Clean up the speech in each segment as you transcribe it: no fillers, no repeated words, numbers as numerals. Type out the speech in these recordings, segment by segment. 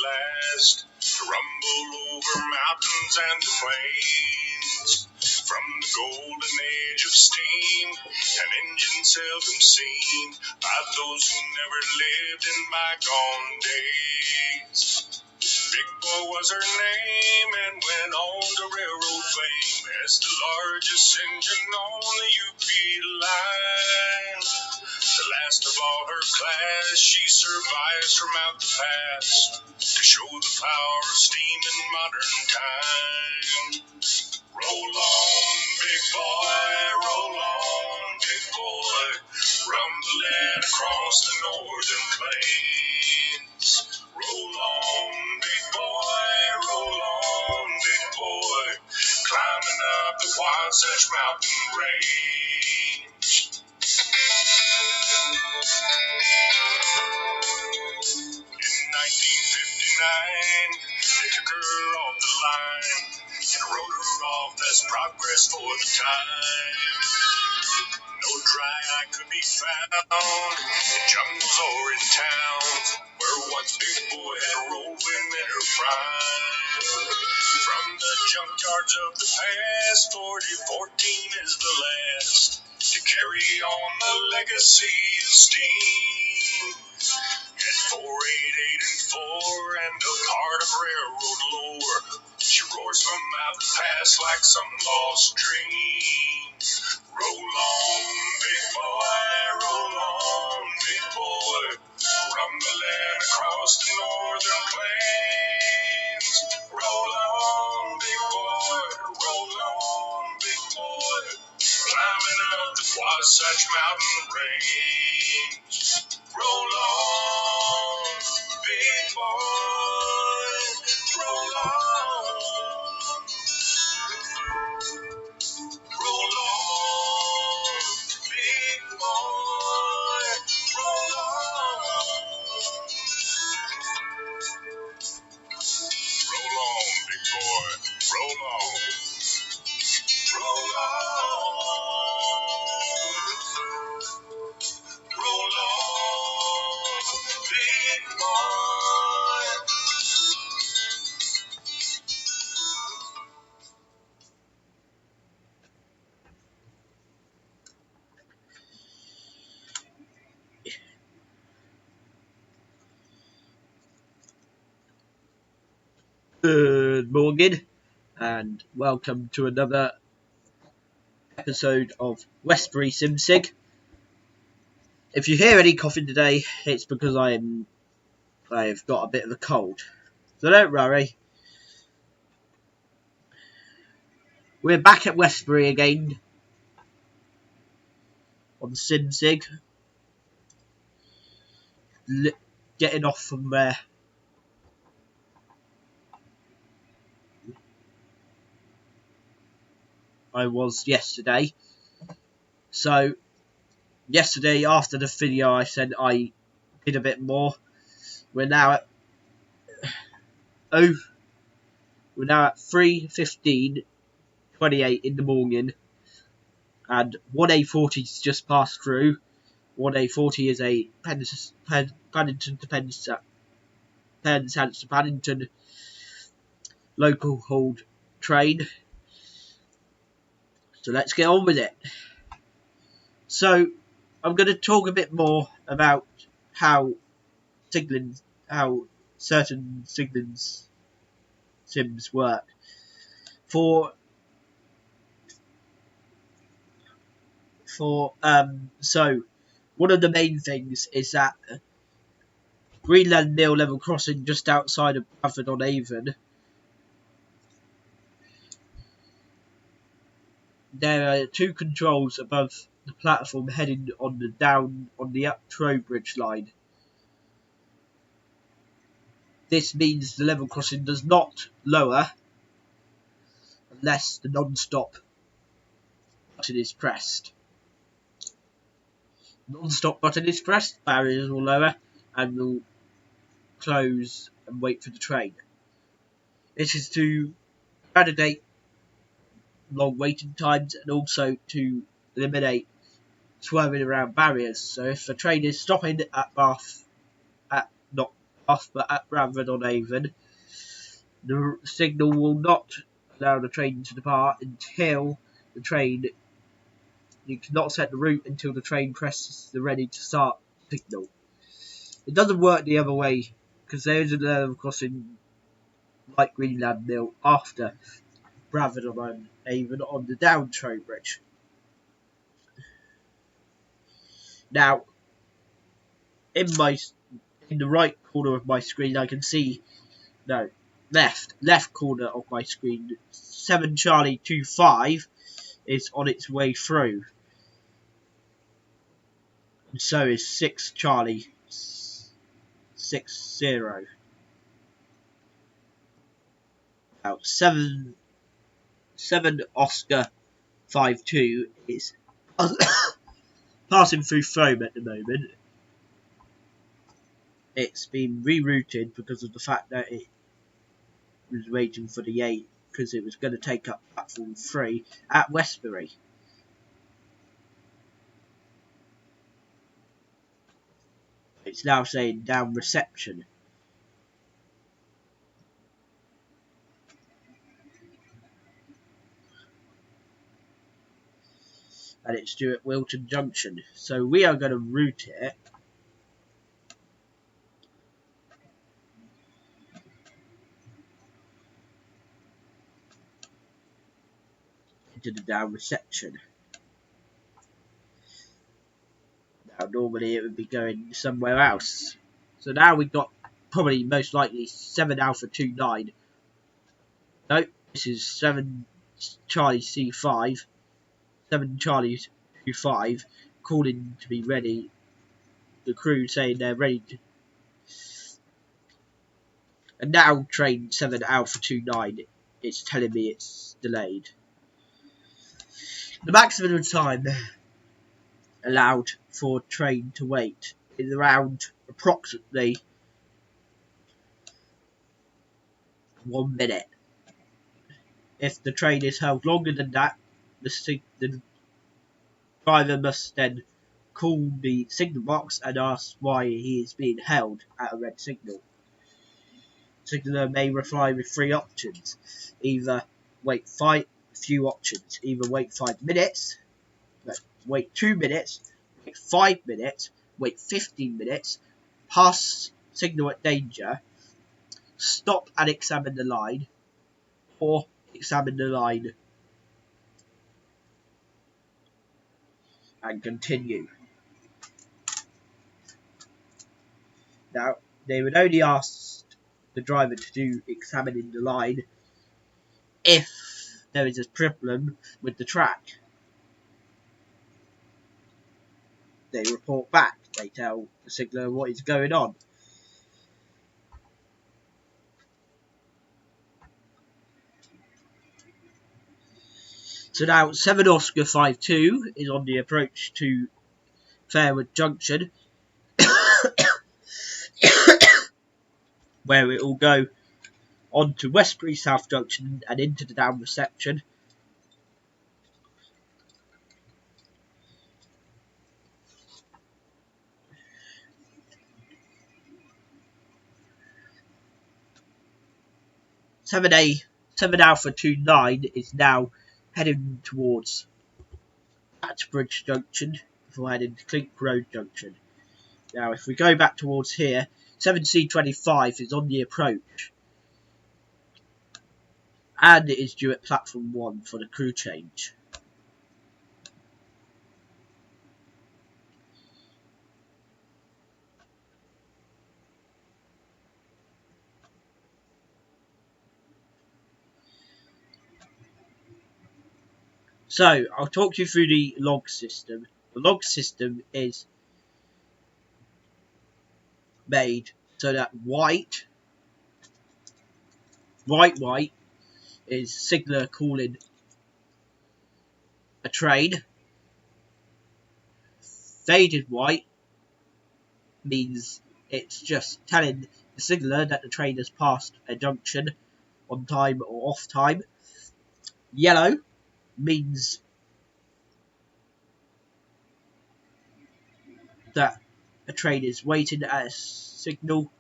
last, to rumble over mountains and the plains. From the golden age of steam, an engine seldom seen by those who never lived in bygone days. Big Boy was her name and went on to railroad fame as the largest engine on the UP line. The last of all her class, she survives from out the past to show the power of steam in modern time. Roll on, big boy, roll on, big boy, rumbling across the northern plains. Roll on, big boy, roll on, big boy, climbing up the Wasatch Mountain range. In 1959, they took her off the line and wrote her off as progress for the time. No dry eye could be found in jungles or in towns where once Big Boy had rolled in her prime. From the junkyards of the past, 4014 is the last to carry on the legacy of steam. At 488 and 4 and a part of railroad lore, she roars from out the past like some lost dream. Roll on, big boy, roll on, big boy, rumbling across the northern plains. Roll on, big boy, roll on, big boy, climbing up the Wasatch Mountain range. Roll on, big boy, roll on. Roll on, big boy, roll on. Roll on, big boy, roll on. Roll on. Roll on, big boy. Good morning and welcome to another episode of Westbury SimSig. If you hear any coughing today, it's because I've got a bit of a cold, so don't worry. We're back at Westbury again on SimSig, getting off from where I was yesterday. So yesterday, after the video I said I did a bit more, we're now at 3:15:28 in the morning, and 1A40's just passed through. 1A40 is a Paddington to Penzance to Paddington local hauled train. So let's get on with it. So I'm going to talk a bit more about how certain signaling sims work. So one of the main things is that Greenland Mill level crossing just outside of Bradford on Avon, there are two controls above the platform heading on the up Trowbridge line. This means the level crossing does not lower unless the non-stop button is pressed. Non-stop button is pressed, barriers will lower and will close and wait for the train. This is to validate long waiting times and also to eliminate swerving around barriers. So if a train is stopping at Bath at not off, but at Bradford-on-Avon, the signal will not allow the train to depart until the train. You cannot set the route until the train presses the ready to start signal. It doesn't work the other way because there is a level crossing like Greenland Mill after Bradford-on-Avon on the down Trowbridge. Now, in the right corner of my screen, I can see left corner of my screen, 7 Charlie 25 is on its way through, and so is 6 Charlie 60. About 7 Oscar 52 is passing through Frome at the moment. It's been rerouted because of the fact that it was waiting for the 8 because it was going to take up platform 3 at Westbury. It's now saying down reception. And it's due at Wilton Junction. So we are going to route it into the down reception. Now normally it would be going somewhere else. So now we've got probably most likely 7 Alpha 29. No, this is 7 Charlie C5. 7 Charlie 25 calling to be ready. The crew saying they're ready to. And now train 7 Alpha 29 is telling me it's delayed. The maximum time allowed for train to wait is around approximately 1 minute. If the train is held longer than that, the driver must then call the signal box and ask why he is being held at a red signal. The signaller may reply with 3 options. Either wait 5 minutes, wait 2 minutes, wait 5 minutes, wait 15 minutes, pass signal at danger, stop and examine the line, or examine the line and continue. Now, they would only ask the driver to do examining the line if there is a problem with the track. They report back. They tell the signaller what is going on. So now 7 Oscar 52 is on the approach to Fairwood Junction, where it will go on to Westbury South Junction and into the down reception. Seven Alpha 29 is now heading towards Atbridge Junction before heading to Clink Road Junction. Now, if we go back towards here, 7C25 is on the approach, and it is due at platform 1 for the crew change. So, I'll talk you through the log system. The log system is made so that white is signaller calling a train. Faded white means it's just telling the signaller that the train has passed a junction on time or off time. Yellow means that a train is waiting at a signal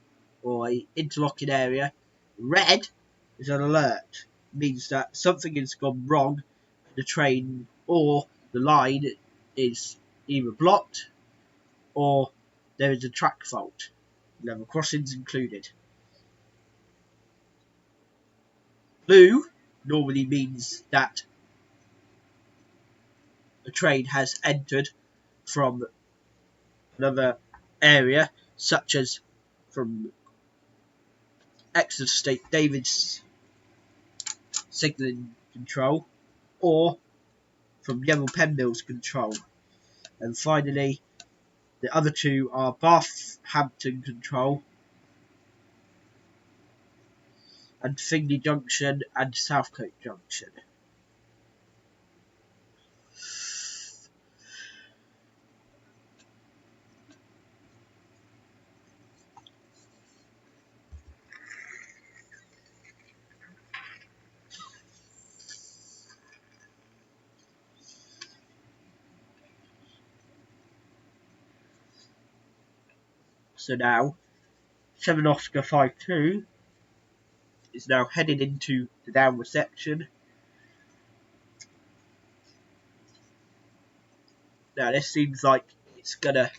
or a interlocking area. Red is an alert. It means that something has gone wrong. The train or the line is either blocked or there is a track fault. Level crossings included. Blue normally means that a train has entered from another area, such as from Exeter State David's signalling control, or from Yellow Pen Mill's control. And finally, the other two are Bathampton control and Fingley Junction and Southcote Junction. So now, 7 Oscar 52 is now heading into the downward section. Now this seems like it's going to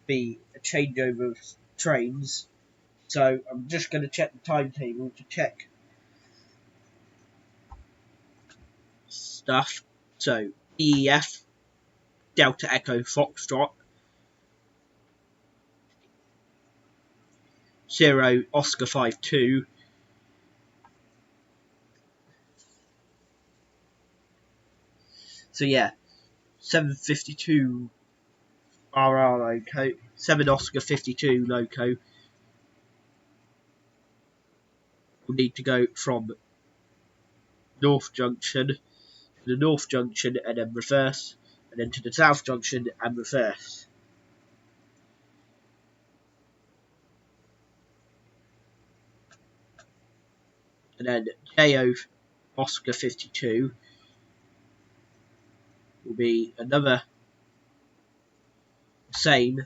be a changeover of trains. So I'm just going to check the timetable to check stuff. So EF, Delta Echo Foxtrot, 0 Oscar 52. So yeah, 752 RR loco, 7 Oscar 52 loco will need to go from North Junction to the North Junction and then reverse, and then to the South Junction and reverse. And then JO Oscar 52 will be another same.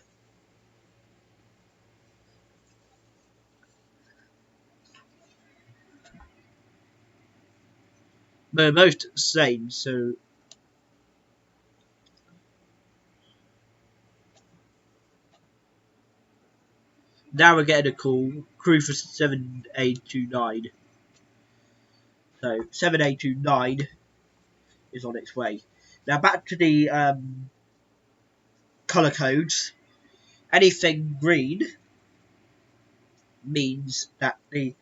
They're both the same, so now we're getting a call, crew for 7A29. So 7A29 is on its way. Now back to the colour codes. Anything green means that a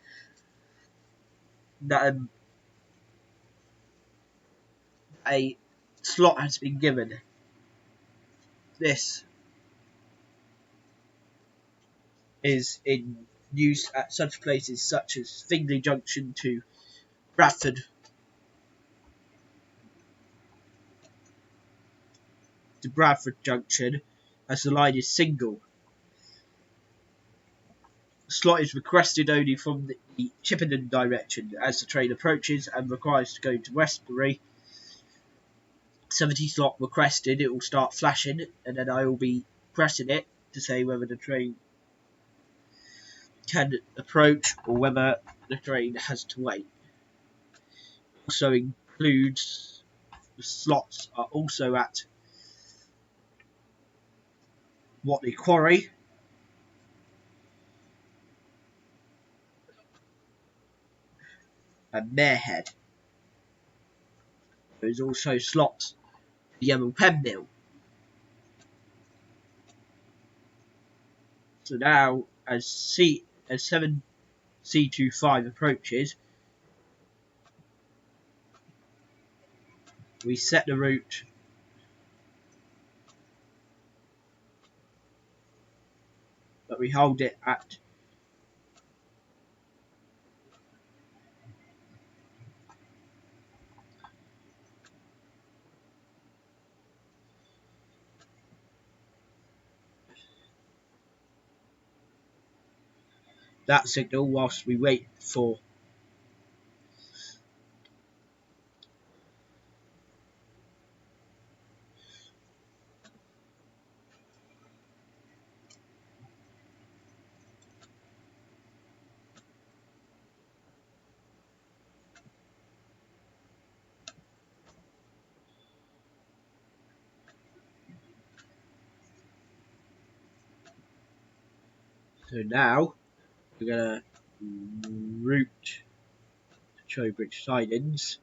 slot has been given. This is in use at such places such as Fingley Junction to Bradford Junction, as the line is single. The slot is requested only from the Chippenden direction as the train approaches and requires to go to Westbury. 70 slot requested. It will start flashing and then I will be pressing it to say whether the train can approach or whether the train has to wait. Also includes the slots are also at Watley Quarry, and Marehead. There is also slots at the Yellow Pen Mill. So now as 7C25 approaches, we set the route but we hold it at that signal whilst we wait for So now we're going to route the Trowbridge sidings.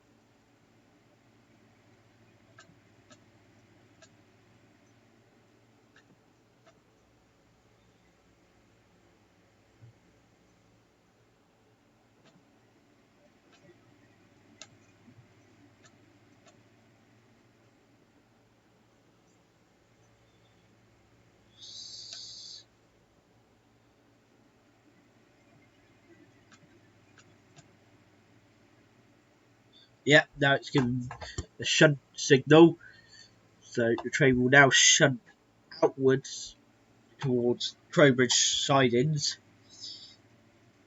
Yep, now it's given the shunt signal, so the train will now shunt outwards towards Trowbridge sidings,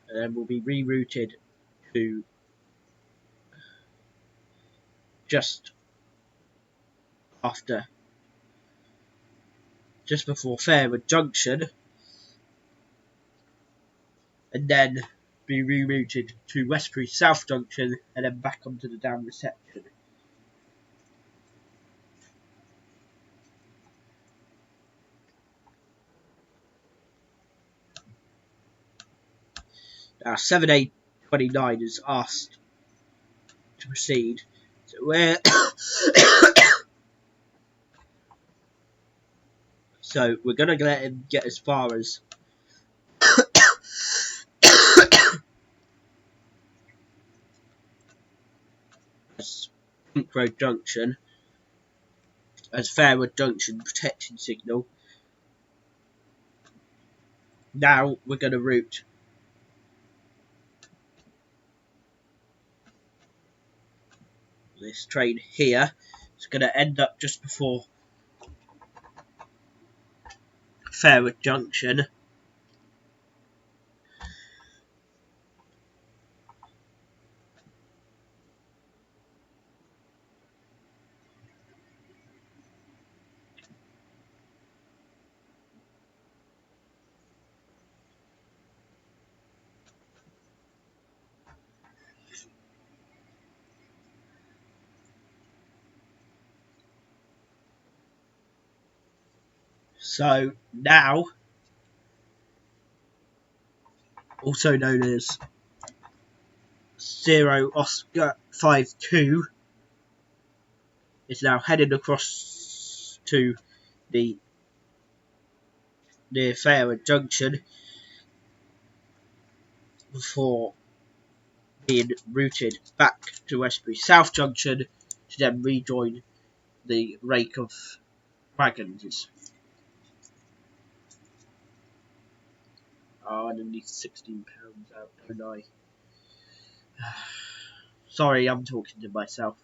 and then will be rerouted to just before Fairwood Junction, and then be rerouted to Westbury South Junction, and then back onto the down reception. Now 7A29 is asked to proceed, so we're so we're gonna let him get as far as Pink Road Junction as Fairwood Junction protection signal. Now we're going to route this train here. It's going to end up just before Fairwood Junction. So now, also known as 0 Oscar 52, is now headed across to the near Fairwood Junction before being routed back to Westbury South Junction to then rejoin the rake of wagons. Oh, I need £16 out, don't I? Sorry, I'm talking to myself.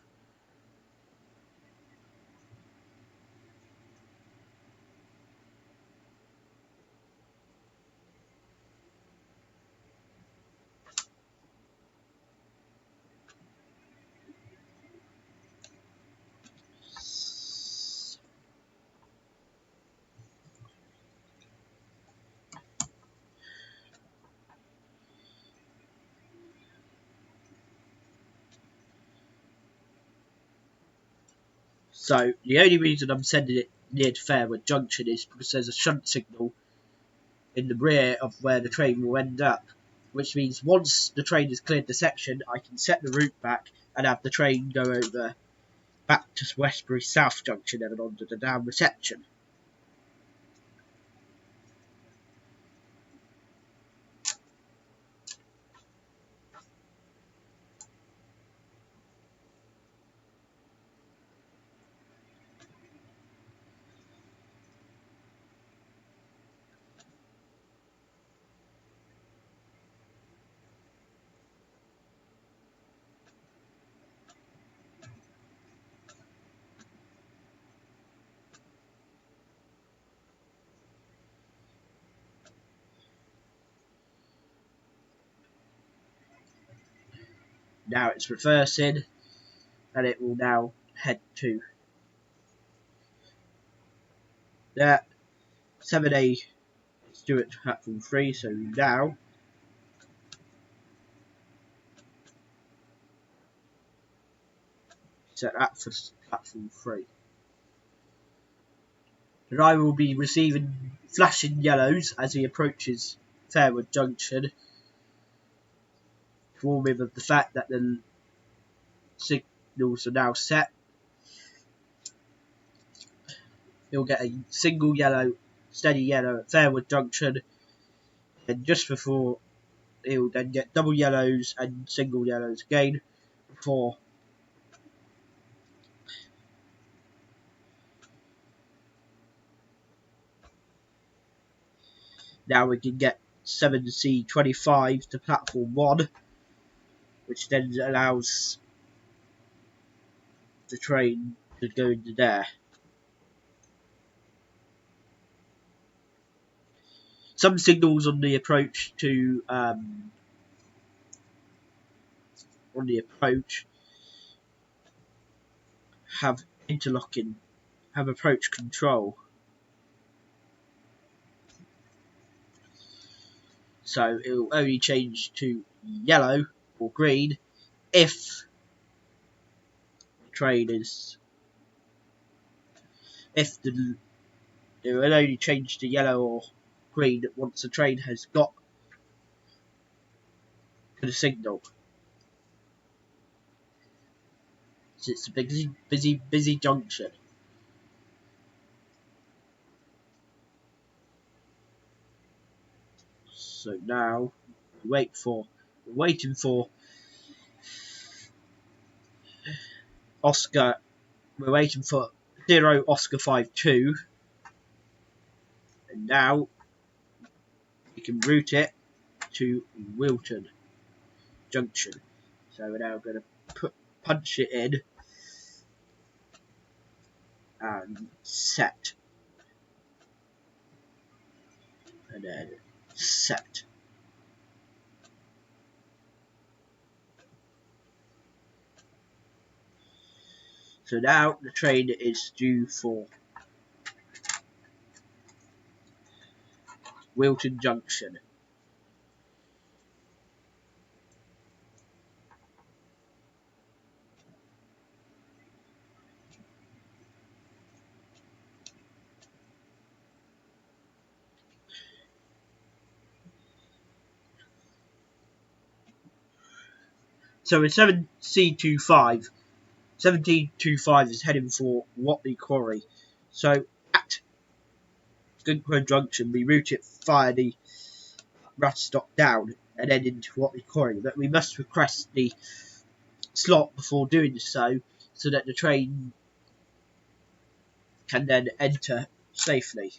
So the only reason I'm sending it near to Fairwood Junction is because there's a shunt signal in the rear of where the train will end up, which means once the train has cleared the section, I can set the route back and have the train go over back to Westbury South Junction and onto the down reception. Now it's reversing, and it will now head to that 7A Stewart platform 3. So now set that for platform 3. The driver will be receiving flashing yellows as he approaches Fairwood Junction, inform him of the fact that the signals are now set. He'll get a single yellow, steady yellow at Fairwood Junction, and just before he'll then get double yellows and single yellows again before now we can get 7C25 to platform 1, which then allows the train to go into there. Some signals on the approach to have interlocking, have approach control. So it will only change to yellow or green if the train is it will only change to yellow or green once the train has got to the signal. So it's a busy junction. So now we're waiting for Oscar. We're waiting for 0 Oscar 52, and now we can route it to Wilton Junction. So we're now going to punch it in and set, and then set. So now the train is due for Wilton Junction. So in 7C25, 1725 is heading for Watley Quarry. So at Goodcrow Junction, we route it via the Rutstock down and then into Watley Quarry. But we must request the slot before doing so that the train can then enter safely.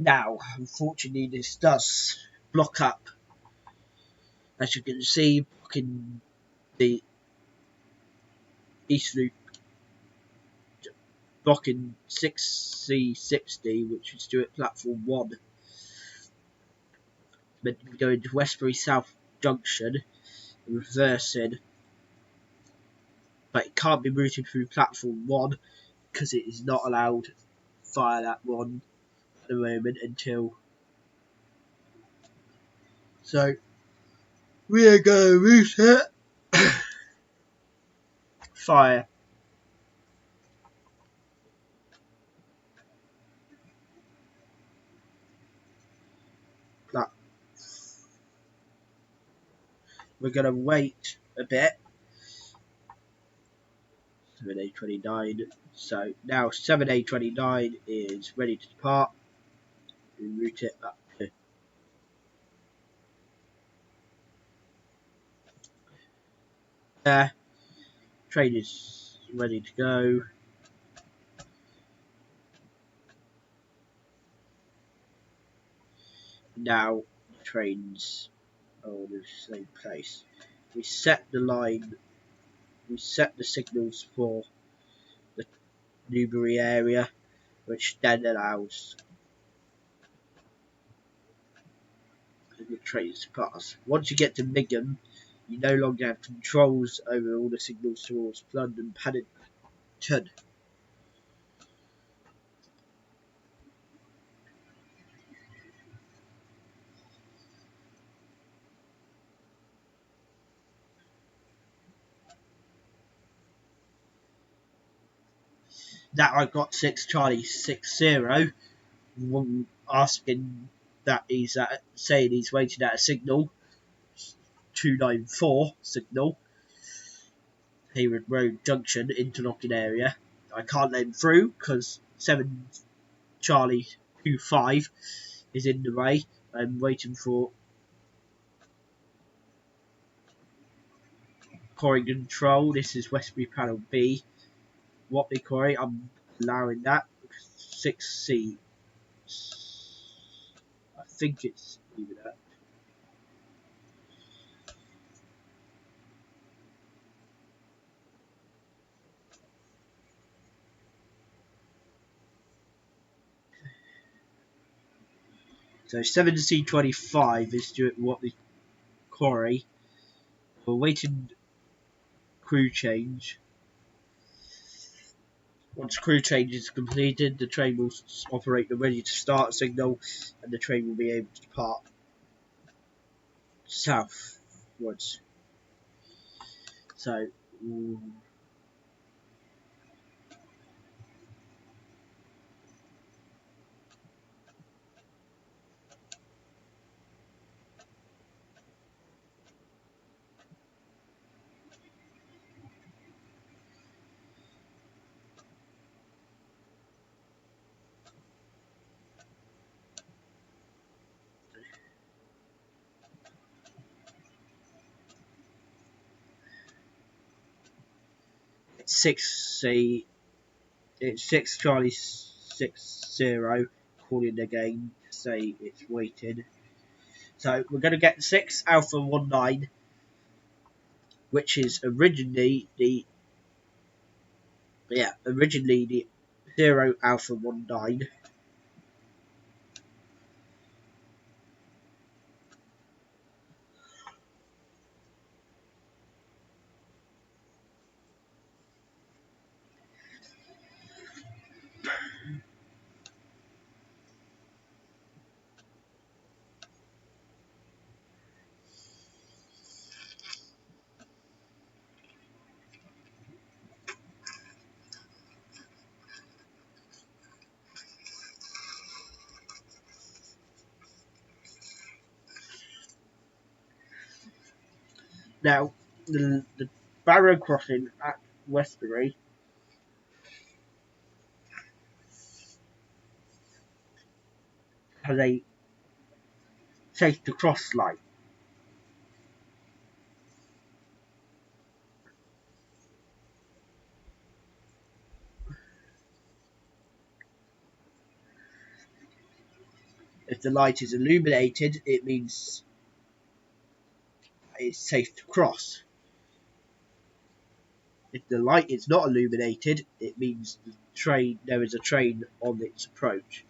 Now, unfortunately, this does block up, as you can see, blocking the East Loop, blocking 6C60, which is due at platform 1. Meant to be going to Westbury South Junction and reversing, but it can't be routed through platform 1 because it is not allowed via that one at the moment until. So we are going to route it via that. We're going to wait a bit. 7A29. So now 7A29 is ready to depart. We route it up to there. Train is ready to go. Now the trains are in the same place. We set the line. We set the signals for the Newbury area, which then allows the trains to pass. Once you get to Bingham, you no longer have controls over all the signals towards London Paddington. That I got 6 Charlie 60, asking that he's saying he's waiting at a signal, 294 signal, Hayward Road Junction, interlocking area. I can't let him through because 7 Charlie 25 is in the way. I'm waiting for quarry control. This is Westbury Panel B. Watley Quarry, I'm allowing that. 6C. I think it's even that. So 7C25 is due at Watley Quarry. We're waiting crew change. Once crew change is completed, the train will operate the ready to start signal and the train will be able to depart southwards. So, it's 6C, it's 6 Charlie 60, calling again to say it's waiting. So we're going to get 6 Alpha 19, which is originally the 0 Alpha 19. Now, the Barrow crossing at Westbury has a safe to cross light. If the light is illuminated, it means it's safe to cross. If the light is not illuminated, it means there is a train on its approach.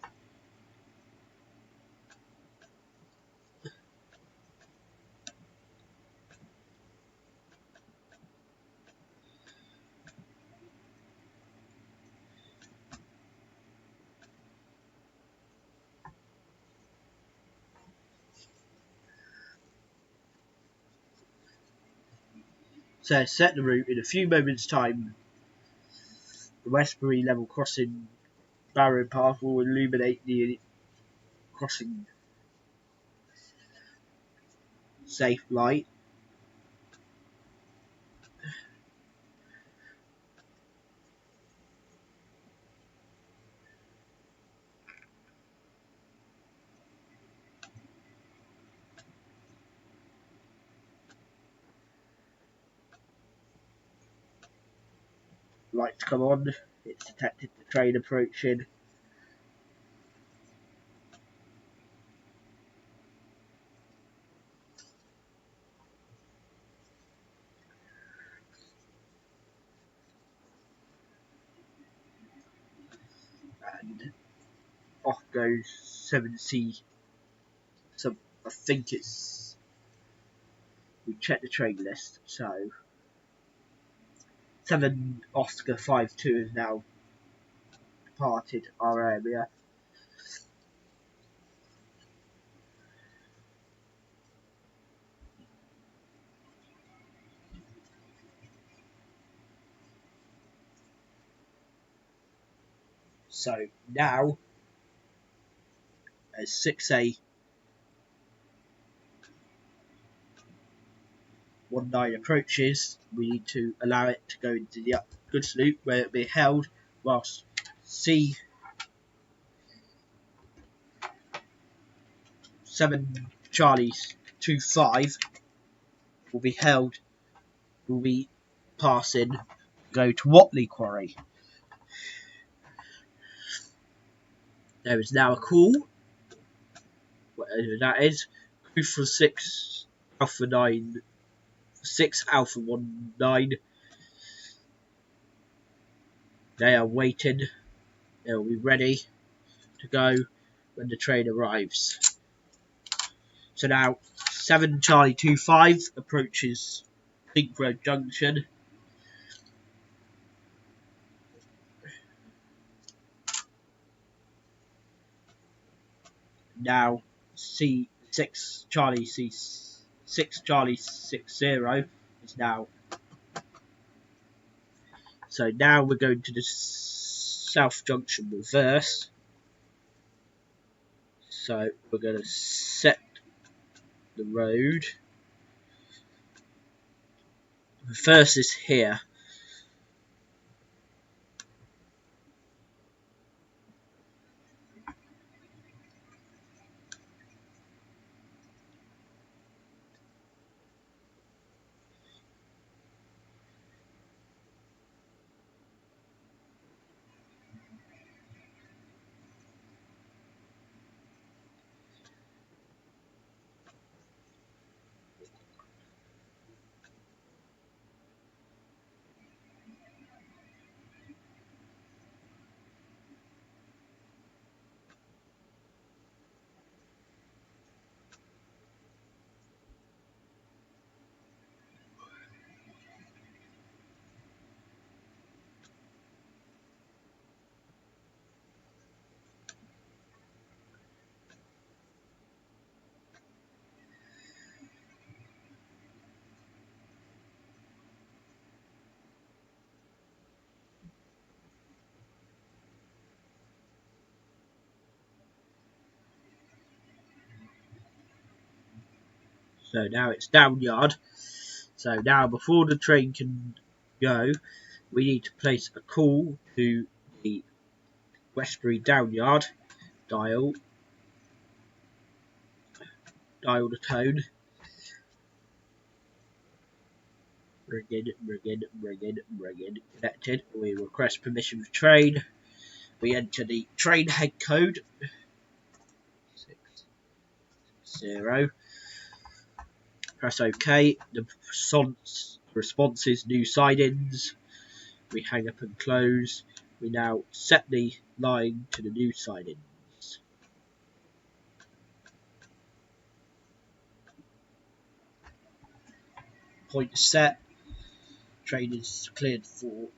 So set the route. In a few moments' time, the Westbury level crossing Barrow path will illuminate the crossing safe light. Lights come on. It's detected the train approaching. And off goes 7C. I I think it's... We check the train list, so... 7 Oscar 52 is now departed our area. So now, as 6A 19 approaches, we need to allow it to go into the goods loop where it will be held whilst C 7 Charlie 25 will be held, will be passing, go to Watley Quarry. There is now a call, whatever that is, crew for 6 Alpha 9, 6 Alpha 19. They are waiting, they will be ready to go when the train arrives. So now 7 Charlie 25 approaches Pink Road Junction. Now C6 Charlie C6 Charlie 60 is now. So now we're going to the South Junction reverse. So we're going to set the road. Reverse is here. So now it's down yard. So now before the train can go, we need to place a call to the Westbury down yard. Dial the tone. Ring in. Connected. We request permission for train. We enter the train head code 60. Press OK. The response is new sidings. We hang up and close. We now set the line to the new sidings. Point set. Train is cleared for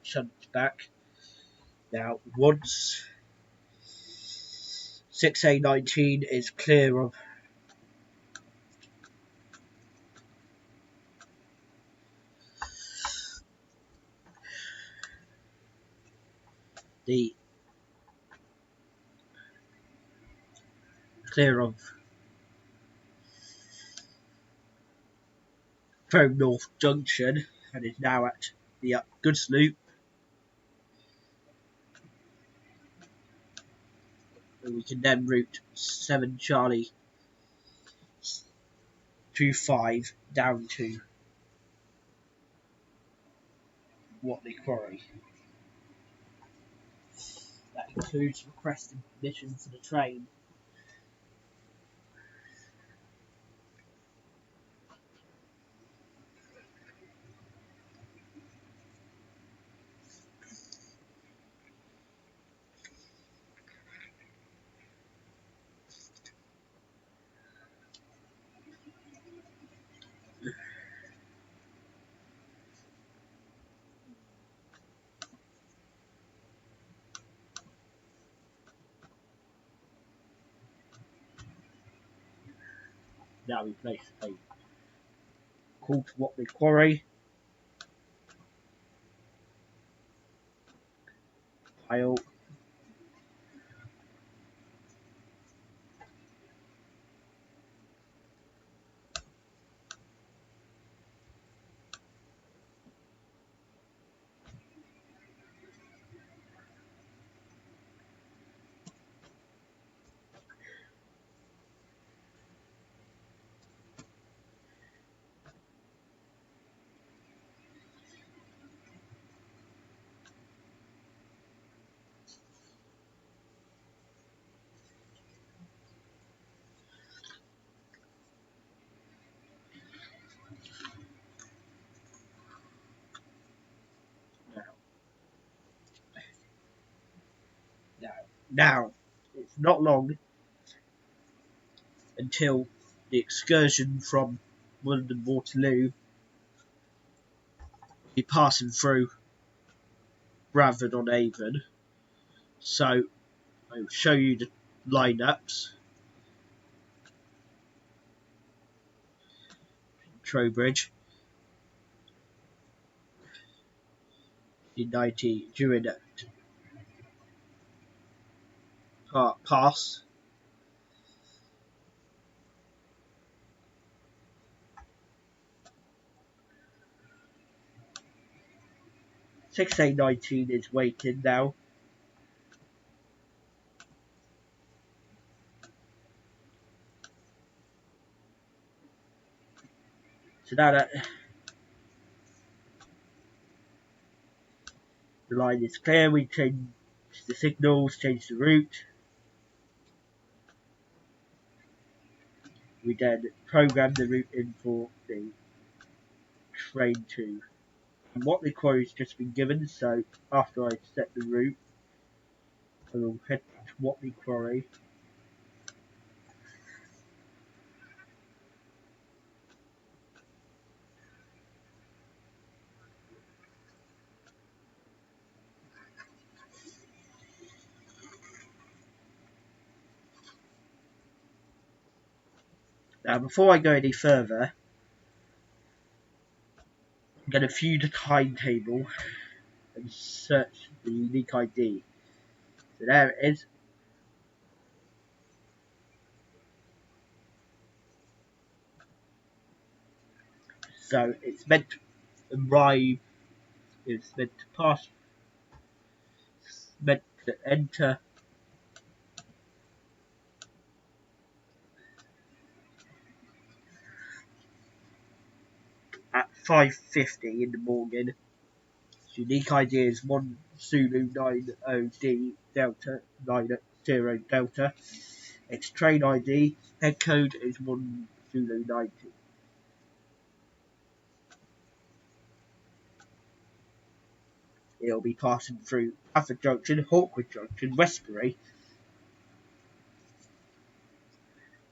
shunt back. Now once 6A19 is clear of the Frome North Junction and is now at the goods loop. And we can then route 7 Charlie 25 down to Watley Quarry. That includes requesting permission for the train. Now we place a call to Watley Quarry pile. Now, it's not long until the excursion from London Waterloo will be passing through Bradford on Avon. So I'll show you the lineups. Trowbridge in 90 during pass. Six A19 is waiting now. So now that the line is clear, we change the signals, change the route. We then program the route in for the train to. And what the quarry has just been given, so after I set the route, I will head to Watley Quarry. Now, before I go any further, I'm going to view the timetable and search the unique ID. So there it is. So it's meant to arrive, it's meant to pass, it's meant to enter at 5:50 in the morning. Its unique ID is 1 Zulu 90D Delta 90 Delta. Its train ID, head code is 1 Zulu 90. It'll be passing through Stafford Junction, Hawkwood Junction, Westbury,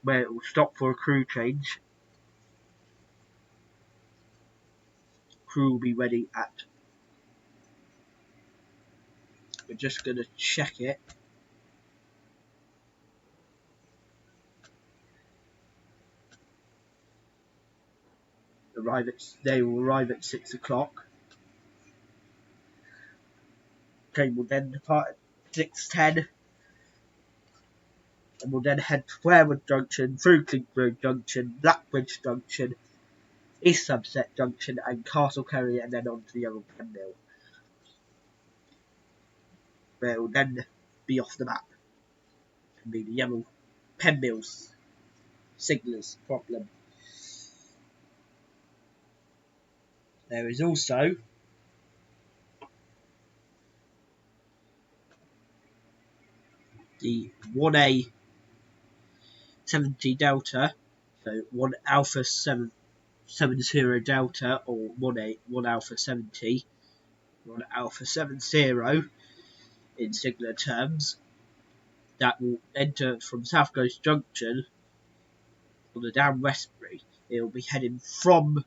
where it will stop for a crew change. Crew will be ready at. We're just going to check it. They will arrive at 6 o'clock. Train will then depart at 6:10 and will then head to Warewood Junction, through Clinkroad Junction, Blackbridge Junction, East Somerset Junction and Castle Kerry, and then on to the other pen mill, where it will then be off the map and be the yellow pen mills signalers problem. There is also the 1A70 Delta, so 1 Alpha 70 Delta, or 1 Alpha 70, 1 Alpha 70 in signaler terms, that will enter from South Coast Junction on the down Westbury. It will be heading from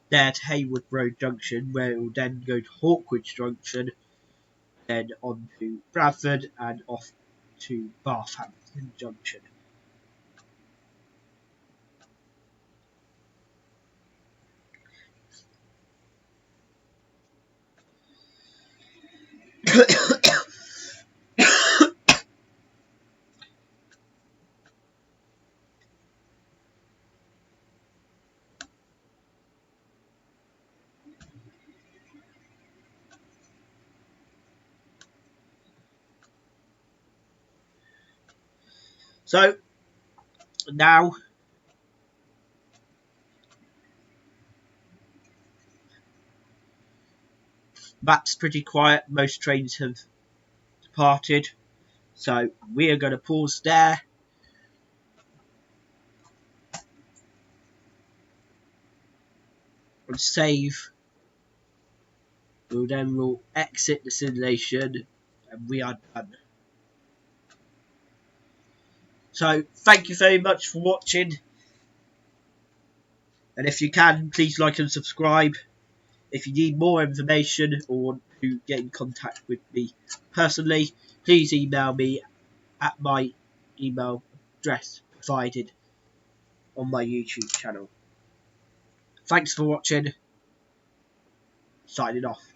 there to Haywood Road Junction, where it will then go to Hawkwood Junction then on to Bradford and off to Barthampton Junction. So now map's pretty quiet, most trains have departed, so we are going to pause there and save. We'll exit the simulation and we are done. So thank you very much for watching, and if you can, please like and subscribe. If you need more information or want to get in contact with me personally, please email me at my email address provided on my YouTube channel. Thanks for watching. Signing off.